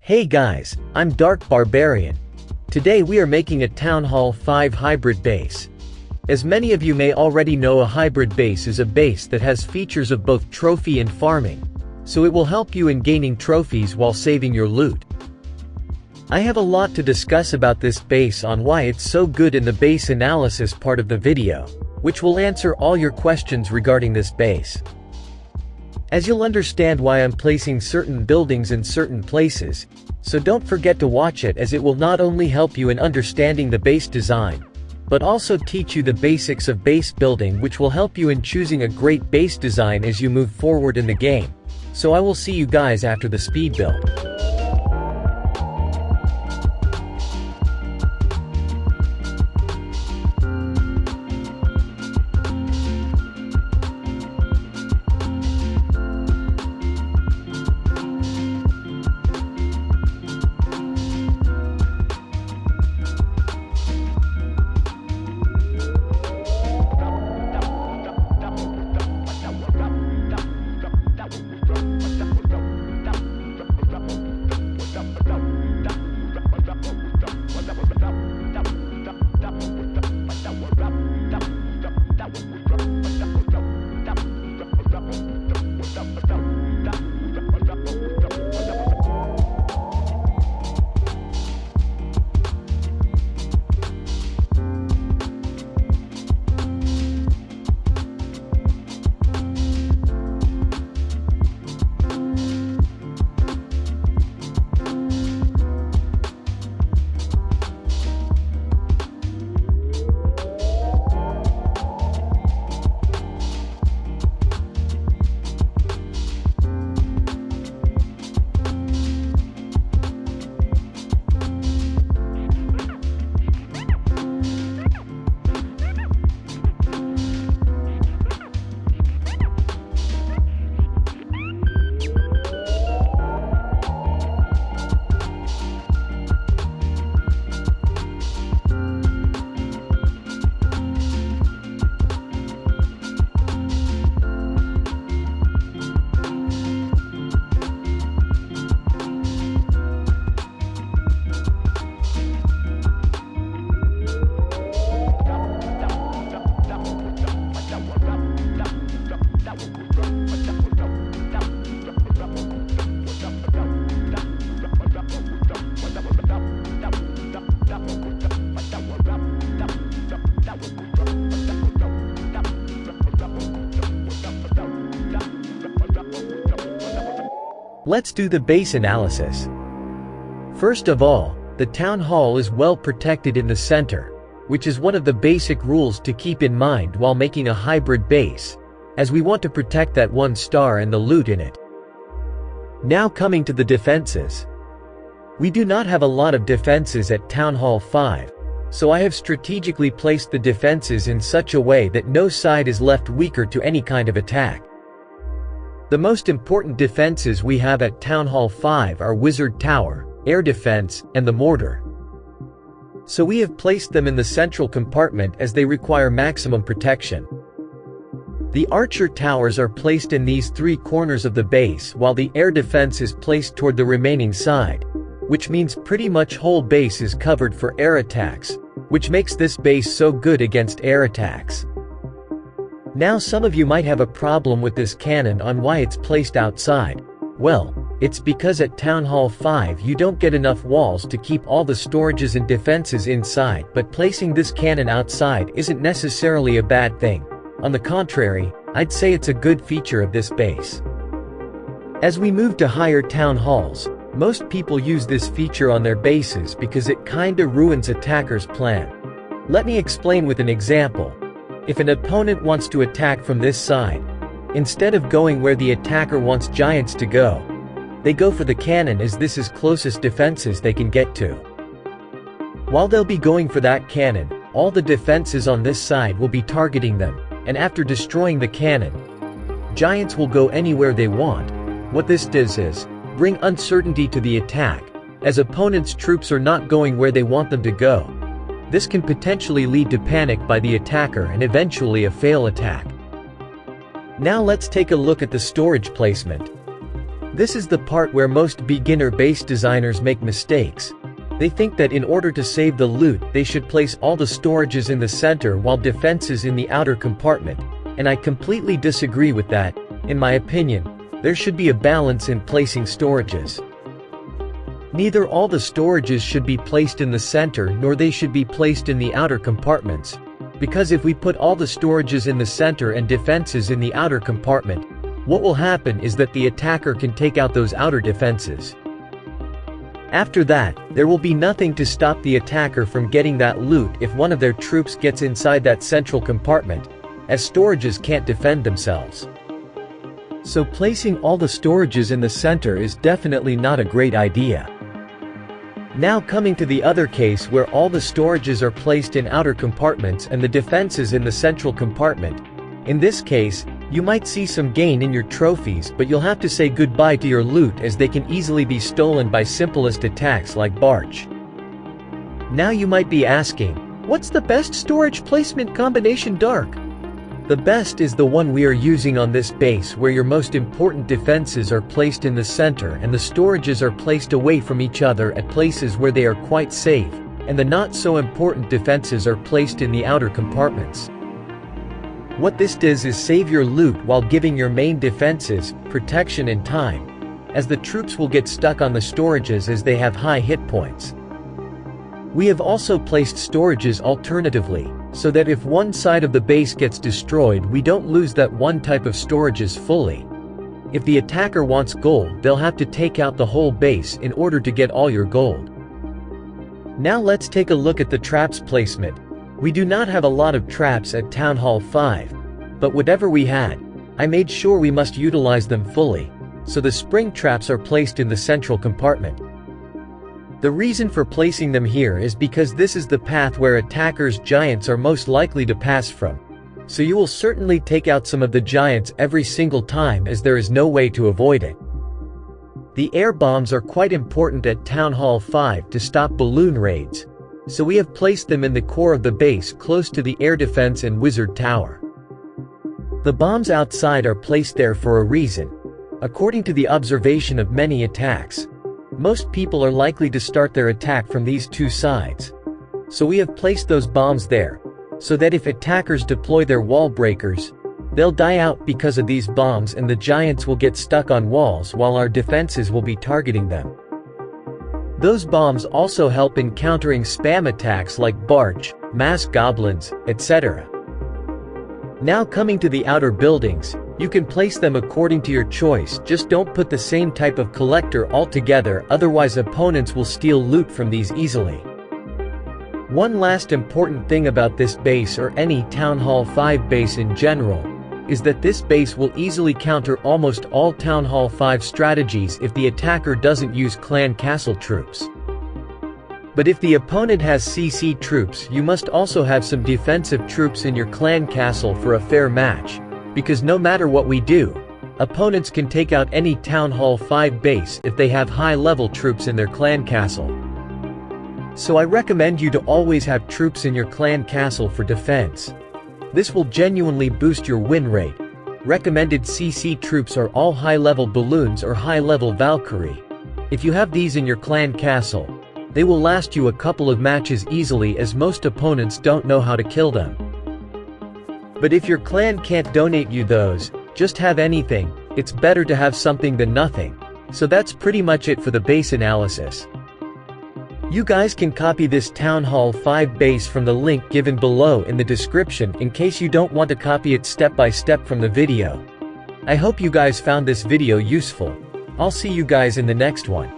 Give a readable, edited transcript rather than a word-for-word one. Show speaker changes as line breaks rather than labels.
Hey guys, I'm Dark Barbarian. Today we are making a Town Hall 5 hybrid base. As many of you may already know, a hybrid base is a base that has features of both trophy and farming, so it will help you in gaining trophies while saving your loot. I have a lot to discuss about this base on why it's so good in the base analysis part of the video, which will answer all your questions regarding this base. As you'll understand why I'm placing certain buildings in certain places, so don't forget to watch it, as it will not only help you in understanding the base design, but also teach you the basics of base building, which will help you in choosing a great base design as you move forward in the game. So I will see you guys after the speed build. Let's do the base analysis. First of all, the town hall is well protected in the center, which is one of the basic rules to keep in mind while making a hybrid base, as we want to protect that 1 star and the loot in it. Now coming to the defenses. We do not have a lot of defenses at Town Hall 5, so I have strategically placed the defenses in such a way that no side is left weaker to any kind of attack. The most important defenses we have at Town Hall 5 are Wizard Tower, Air Defense, and the Mortar. So we have placed them in the central compartment as they require maximum protection. The Archer Towers are placed in these 3 corners of the base, while the Air Defense is placed toward the remaining side, which means pretty much whole base is covered for air attacks, which makes this base so good against air attacks. Now some of you might have a problem with this cannon on why it's placed outside. Well, it's because at Town Hall 5 you don't get enough walls to keep all the storages and defenses inside, but placing this cannon outside isn't necessarily a bad thing. On the contrary, I'd say it's a good feature of this base. As we move to higher town halls, most people use this feature on their bases because it kinda ruins attackers' plan. Let me explain with an example. If an opponent wants to attack from this side, instead of going where the attacker wants giants to go, they go for the cannon, as this is closest defenses they can get to. While they'll be going for that cannon, all the defenses on this side will be targeting them, and after destroying the cannon, giants will go anywhere they want. What this does is bring uncertainty to the attack, as opponents' troops are not going where they want them to go. This can potentially lead to panic by the attacker and eventually a fail attack. Now let's take a look at the storage placement. This is the part where most beginner base designers make mistakes. They think that in order to save the loot they should place all the storages in the center while defenses in the outer compartment, and I completely disagree with that. In my opinion, there should be a balance in placing storages. Neither all the storages should be placed in the center nor they should be placed in the outer compartments, because if we put all the storages in the center and defenses in the outer compartment, what will happen is that the attacker can take out those outer defenses. After that, there will be nothing to stop the attacker from getting that loot if one of their troops gets inside that central compartment, as storages can't defend themselves. So placing all the storages in the center is definitely not a great idea. Now coming to the other case where all the storages are placed in outer compartments and the defenses in the central compartment. In this case, you might see some gain in your trophies, but you'll have to say goodbye to your loot as they can easily be stolen by simplest attacks like Barch. Now you might be asking, what's the best storage placement combination, Dark? The best is the one we are using on this base, where your most important defenses are placed in the center and the storages are placed away from each other at places where they are quite safe, and the not so important defenses are placed in the outer compartments. What this does is save your loot while giving your main defenses protection and time, as the troops will get stuck on the storages as they have high hit points. We have also placed storages alternatively, so that if one side of the base gets destroyed we don't lose that one type of storages fully. If the attacker wants gold, they'll have to take out the whole base in order to get all your gold. Now let's take a look at the traps placement. We do not have a lot of traps at Town Hall 5, but whatever we had, I made sure we must utilize them fully, so the spring traps are placed in the central compartment. The reason for placing them here is because this is the path where attackers' giants are most likely to pass from, so you will certainly take out some of the giants every single time as there is no way to avoid it. The air bombs are quite important at Town Hall 5 to stop balloon raids, so we have placed them in the core of the base close to the air defense and wizard tower. The bombs outside are placed there for a reason. According to the observation of many attacks, most people are likely to start their attack from these two sides. So we have placed those bombs there, so that if attackers deploy their wall breakers, they'll die out because of these bombs and the giants will get stuck on walls while our defenses will be targeting them. Those bombs also help in countering spam attacks like Barch, mass goblins, etc. Now coming to the outer buildings, you can place them according to your choice, just don't put the same type of collector altogether, otherwise opponents will steal loot from these easily. One last important thing about this base, or any Town Hall 5 base in general, is that this base will easily counter almost all Town Hall 5 strategies if the attacker doesn't use clan castle troops. But if the opponent has CC troops, you must also have some defensive troops in your clan castle for a fair match, because no matter what we do, opponents can take out any Town Hall 5 base if they have high-level troops in their clan castle. So I recommend you to always have troops in your clan castle for defense. This will genuinely boost your win rate. Recommended CC troops are all high-level balloons or high-level Valkyrie. If you have these in your clan castle, they will last you a couple of matches easily, as most opponents don't know how to kill them. But if your clan can't donate you those, just have anything. It's better to have something than nothing. So that's pretty much it for the base analysis. You guys can copy this Town Hall 5 base from the link given below in the description in case you don't want to copy it step by step from the video. I hope you guys found this video useful. I'll see you guys in the next one.